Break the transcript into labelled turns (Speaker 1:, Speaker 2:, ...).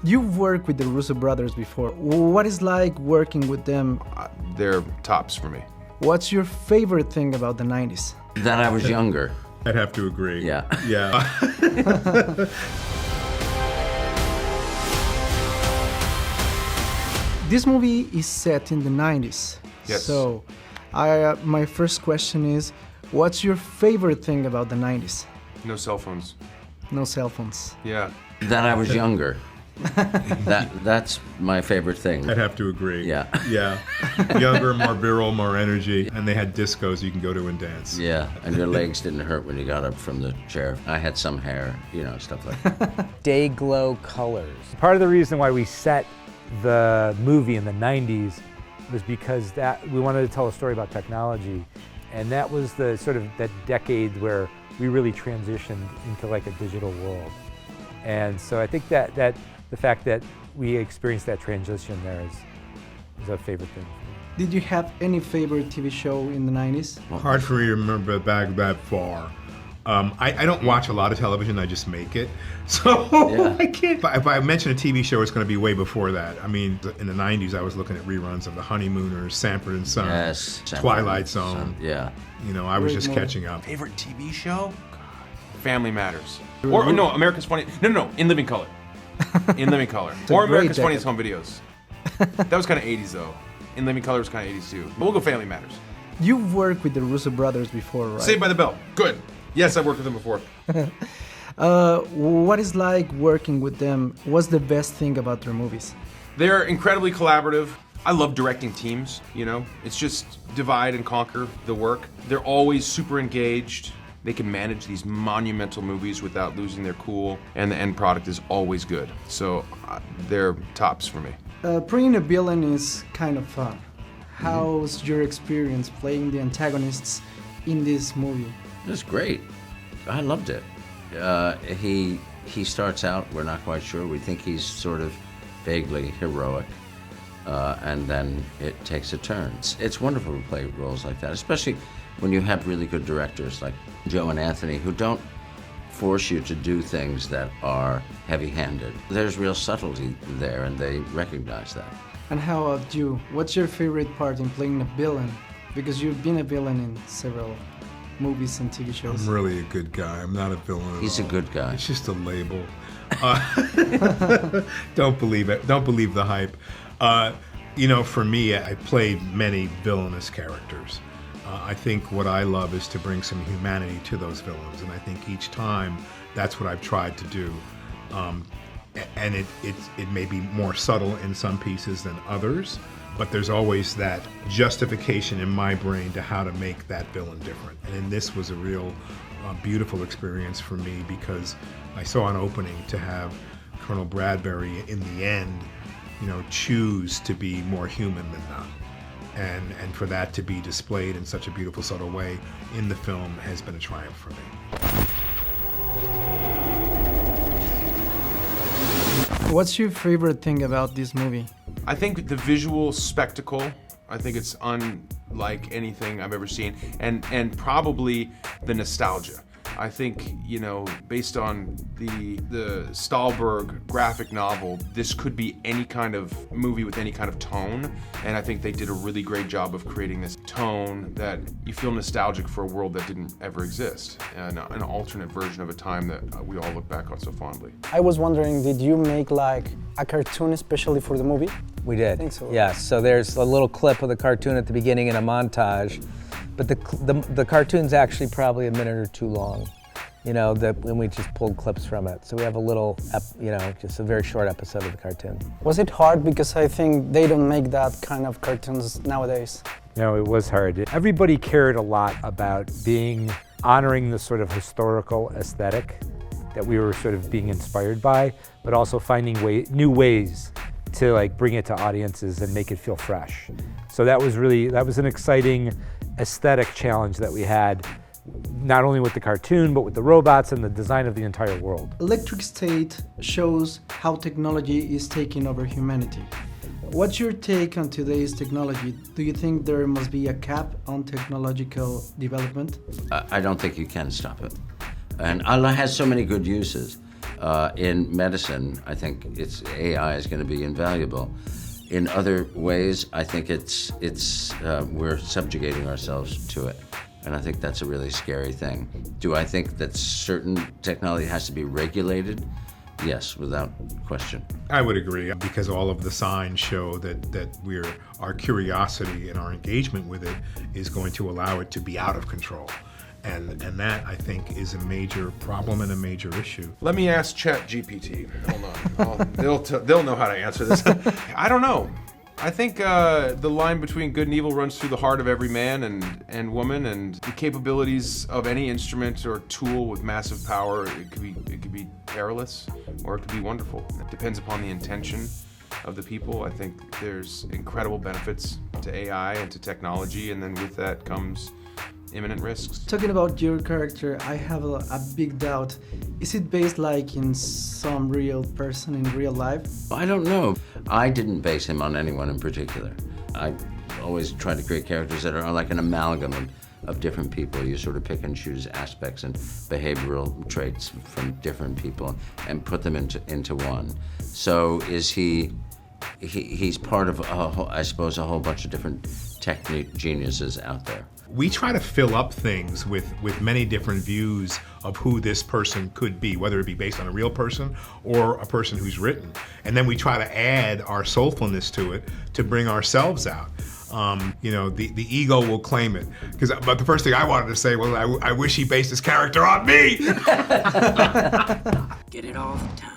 Speaker 1: You've worked with the Russo Brothers before. What is like working with them?
Speaker 2: They're tops for me.
Speaker 1: What's your favorite thing about the 90s?
Speaker 3: That I was younger.
Speaker 4: I'd have to agree.
Speaker 3: Yeah.
Speaker 4: Yeah.
Speaker 1: This movie is set in the 90s.
Speaker 2: Yes.
Speaker 1: So, my first question is, what's your favorite thing about the 90s?
Speaker 2: No cell phones.
Speaker 1: No cell phones.
Speaker 2: Yeah.
Speaker 3: That I was younger. That's my favorite thing.
Speaker 4: I'd have to agree.
Speaker 3: Yeah.
Speaker 4: Yeah. Younger, more virile, more energy. And they had discos you can go to and dance.
Speaker 3: Yeah, and your legs didn't hurt when you got up from the chair. I had some hair, stuff like that.
Speaker 5: Day glow colors.
Speaker 6: Part of the reason why we set the movie in the 90s was because we wanted to tell a story about technology, and that was the sort of that decade where we really transitioned into like a digital world. And so I think that the fact that we experienced that transition there is a favorite thing for me.
Speaker 1: Did you have any favorite TV show in the 90s?
Speaker 4: Hard for me to remember back that far. I don't watch a lot of television, I just make it. So
Speaker 3: Yeah.
Speaker 4: I can't. If I mention a TV show, it's going to be way before that. I mean, in the 90s, I was looking at reruns of The Honeymooners, Sanford and Son,
Speaker 3: Yes.
Speaker 4: Twilight Zone.
Speaker 3: Yeah.
Speaker 4: I was
Speaker 1: Great
Speaker 4: just
Speaker 1: movie.
Speaker 4: catching up.
Speaker 2: Favorite TV show? Family Matters. Or no, America's Funny. No, In Living Color. In Living Color.
Speaker 1: a
Speaker 2: Or
Speaker 1: great
Speaker 2: America's Funniest
Speaker 1: decade.
Speaker 2: Home Videos. That was kind of 80s though. In Living Color was kind of 80s too. But we'll go Family Matters.
Speaker 1: You've worked with the Russo Brothers before, right?
Speaker 2: Saved by the Bell. Good. Yes, I've worked with them before.
Speaker 1: What is like working with them? What's the best thing about their movies?
Speaker 2: They're incredibly collaborative. I love directing teams, It's just divide and conquer the work. They're always super engaged. They can manage these monumental movies without losing their cool, and the end product is always good. So they're tops for me.
Speaker 1: Playing a villain is kind of fun. How's your experience playing the antagonists in this movie?
Speaker 3: It was great. I loved it. He starts out, we're not quite sure. We think he's sort of vaguely heroic. And then it takes a turn. It's wonderful to play roles like that, especially when you have really good directors like Joe and Anthony who don't force you to do things that are heavy-handed. There's real subtlety there, and they recognize that.
Speaker 1: And how about you? What's your favorite part in playing a villain? Because you've been a villain in several movies and TV shows.
Speaker 4: I'm really a good guy. I'm not a villain at
Speaker 3: He's a
Speaker 4: all.
Speaker 3: good guy.
Speaker 4: It's just a label. Don't believe it. Don't believe the hype. For me, I played many villainous characters. I think what I love is to bring some humanity to those villains, and I think each time that's what I've tried to do. And it may be more subtle in some pieces than others, but there's always that justification in my brain to how to make that villain different. And this was a real beautiful experience for me because I saw an opening to have Colonel Bradbury in the end, choose to be more human than not. And for that to be displayed in such a beautiful, subtle way in the film has been a triumph for me.
Speaker 1: What's your favorite thing about this movie?
Speaker 2: I think the visual spectacle, I think it's unlike anything I've ever seen, and probably the nostalgia. I think, based on the Stahlberg graphic novel, this could be any kind of movie with any kind of tone, and I think they did a really great job of creating this tone that you feel nostalgic for a world that didn't ever exist, and an alternate version of a time that we all look back on so fondly.
Speaker 5: I was wondering, did you make like a cartoon especially for the movie? We did.
Speaker 1: I think so.
Speaker 5: Yes, so there's a little clip of the cartoon at the beginning in a montage, but the cartoon's actually probably a minute or two long, when we just pulled clips from it. So we have a little, just a very short episode of the cartoon. Was it hard? Because I think they don't make that kind of cartoons nowadays.
Speaker 6: No, it was hard. Everybody cared a lot about honoring the sort of historical aesthetic that we were sort of being inspired by, but also finding new ways to bring it to audiences and make it feel fresh. So that was an exciting aesthetic challenge that we had, not only with the cartoon, but with the robots and the design of the entire world.
Speaker 1: Electric State shows how technology is taking over humanity. What's your take on today's technology? Do you think there must be a cap on technological development?
Speaker 3: I don't think you can stop it. And Allah has so many good uses. In medicine, I think AI is going to be invaluable. In other ways, I think we're subjugating ourselves to it. And I think that's a really scary thing. Do I think that certain technology has to be regulated? Yes, without question.
Speaker 4: I would agree, because all of the signs show that our curiosity and our engagement with it is going to allow it to be out of control. And that, I think, is a major problem and a major issue.
Speaker 2: Let me ask ChatGPT. Hold on. They'll know how to answer this. I don't know. I think the line between good and evil runs through the heart of every man and woman, and the capabilities of any instrument or tool with massive power, it could be perilous or it could be wonderful. It depends upon the intention of the people. I think there's incredible benefits to AI and to technology, and then with that comes imminent risks.
Speaker 1: Talking about your character, I have a big doubt. Is it based like in some real person in real life?
Speaker 3: I don't know. I didn't base him on anyone in particular. I always try to create characters that are like an amalgam of different people. You sort of pick and choose aspects and behavioral traits from different people and put them into one. So is he's part of, I suppose, a whole bunch of different technique geniuses out there.
Speaker 4: We try to fill up things with many different views of who this person could be, whether it be based on a real person or a person who's written. And then we try to add our soulfulness to it to bring ourselves out. The ego will claim it. But the first thing I wanted to say was, I wish he based his character on me!
Speaker 7: Get it all the time.